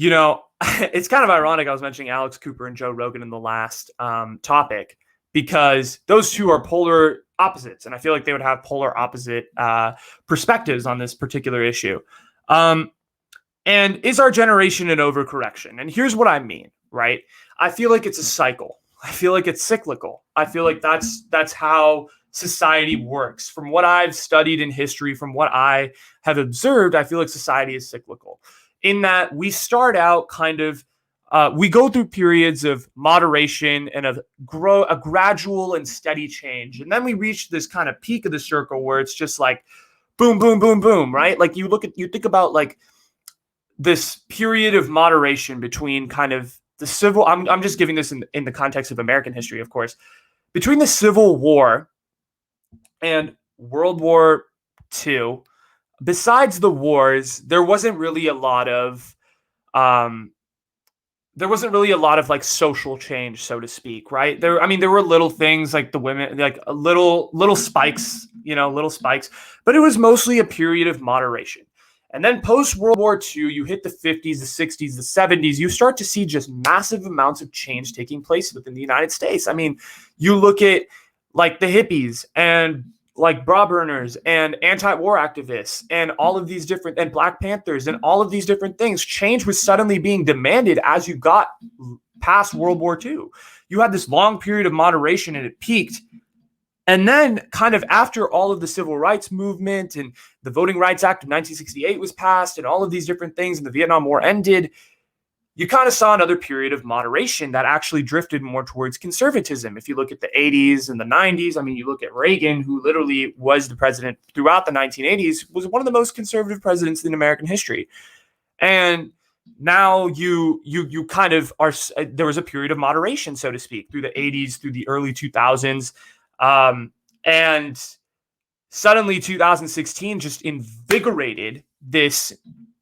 It's kind of ironic. I was mentioning Alex Cooper and Joe Rogan in the last topic because those two are polar opposites, and I feel like they would have polar opposite perspectives on this particular issue. And is our generation an overcorrection? And here's what I mean, right? I feel like it's a cycle. I feel like it's cyclical. I feel like that's how society works. From what I've studied in history, from what I have observed, I feel like society is cyclical in that we start out we go through periods of moderation and a gradual and steady change. And then we reach this kind of peak of the circle where it's just like boom, boom, boom, boom, right? Like you think about like this period of moderation between kind of the civil, I'm just giving this in the context of American history, of course, between the Civil War and World War II. Besides the wars, there wasn't really a lot of like social change, so to speak, right? There were little things like the women, like little spikes, little spikes, but it was mostly a period of moderation. And then post World War II, you hit the 50s, the 60s, the 70s, you start to see just massive amounts of change taking place within the United States. I mean, you look at like the hippies and like bra burners and anti-war activists and all of these different, and Black Panthers and all of these different things. Change was suddenly being demanded as you got past World War II. You had this long period of moderation and it peaked. And then kind of after all of the civil rights movement and the Voting Rights Act of 1968 was passed and all of these different things and the Vietnam War ended, you kind of saw another period of moderation that actually drifted more towards conservatism. If you look at the 80s and the 90s, I mean, you look at Reagan, who literally was the president throughout the 1980s, was one of the most conservative presidents in American history. And now you kind of are, there was a period of moderation, so to speak, through the 80s, through the early 2000s. And suddenly 2016 just invigorated this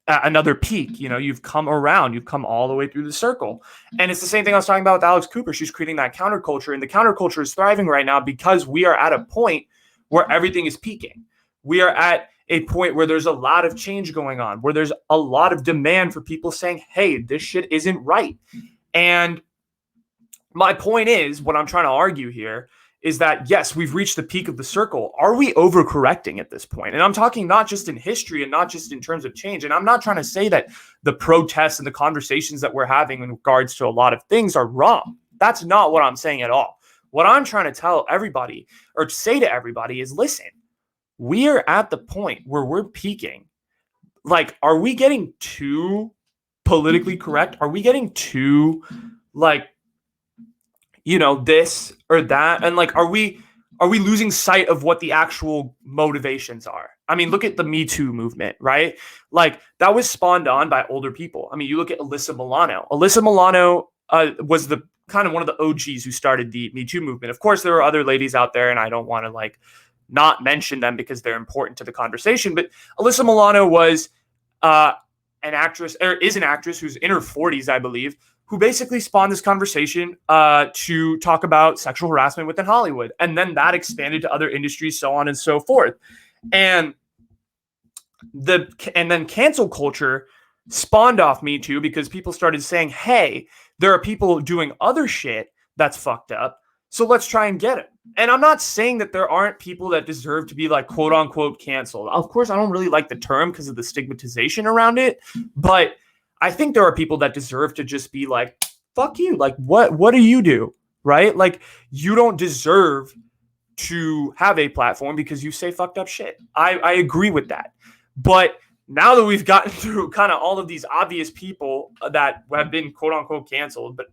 another peak. You've come around, you've come all the way through the circle. And it's the same thing I was talking about with Alex Cooper. She's creating that counterculture, and the counterculture is thriving right now because we are at a point where everything is peaking. We are at a point where there's a lot of change going on, where there's a lot of demand for people saying, hey, this shit isn't right. And my point is, what I'm trying to argue here is that, yes, we've reached the peak of the circle. Are we overcorrecting at this point? And I'm talking not just in history and not just in terms of change. And I'm not trying to say that the protests and the conversations that we're having in regards to a lot of things are wrong. That's not what I'm saying at all. What I'm trying to tell everybody or say to everybody is, listen, we are at the point where we're peaking. Like, are we getting too politically correct? Are we getting too this or that? And like, are we losing sight of what the actual motivations are? I mean, look at the Me Too movement, right? Like, that was spawned on by older people. I mean, you look at Alyssa Milano. Alyssa Milano was the kind of one of the OGs who started the Me Too movement. Of course, there are other ladies out there, and I don't want to not mention them because they're important to the conversation. But Alyssa Milano was an actress, or is an actress who's in her 40s, I believe, who basically spawned this conversation to talk about sexual harassment within Hollywood. And then that expanded to other industries, so on and so forth. And then cancel culture spawned off Me Too because people started saying, hey, there are people doing other shit that's fucked up, so let's try and get it. And I'm not saying that there aren't people that deserve to be quote unquote canceled. Of course, I don't really like the term because of the stigmatization around it, but I think there are people that deserve to just be like, fuck you. Like, what do you do? Right? Like, you don't deserve to have a platform because you say fucked up shit. I agree with that. But now that we've gotten through kind of all of these obvious people that have been quote unquote canceled, but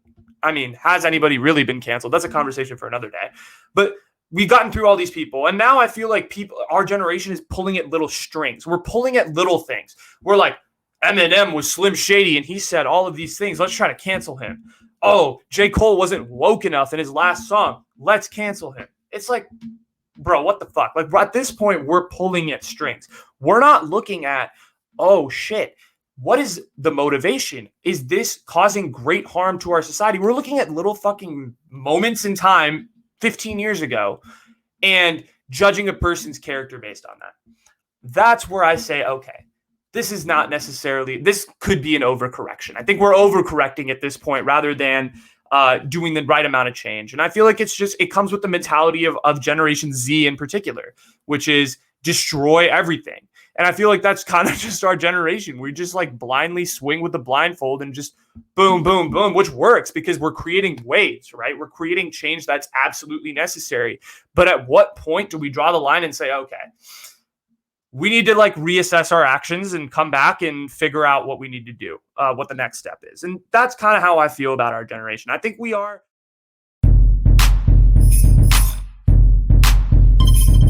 I mean, has anybody really been canceled? That's a conversation for another day. But we've gotten through all these people. And now I feel like our generation is pulling at little strings. We're pulling at little things. We're like, Eminem was Slim Shady and he said all of these things. Let's try to cancel him. Oh, J. Cole wasn't woke enough in his last song. Let's cancel him. It's like, bro, what the fuck? Like, at this point, we're pulling at strings. We're not looking at, oh shit, what is the motivation? Is this causing great harm to our society? We're looking at little fucking moments in time 15 years ago and judging a person's character based on that. That's where I say, okay, this is not necessarily, this could be an overcorrection. I think we're overcorrecting at this point rather than doing the right amount of change. And I feel like it comes with the mentality of Generation Z in particular, which is destroy everything. And I feel like that's kind of just our generation. We just like blindly swing with the blindfold and just boom, boom, boom, which works because we're creating waves, right? We're creating change that's absolutely necessary. But at what point do we draw the line and say, okay, we need to like reassess our actions and come back and figure out what we need to do, what the next step is. And that's kind of how I feel about our generation. I think we are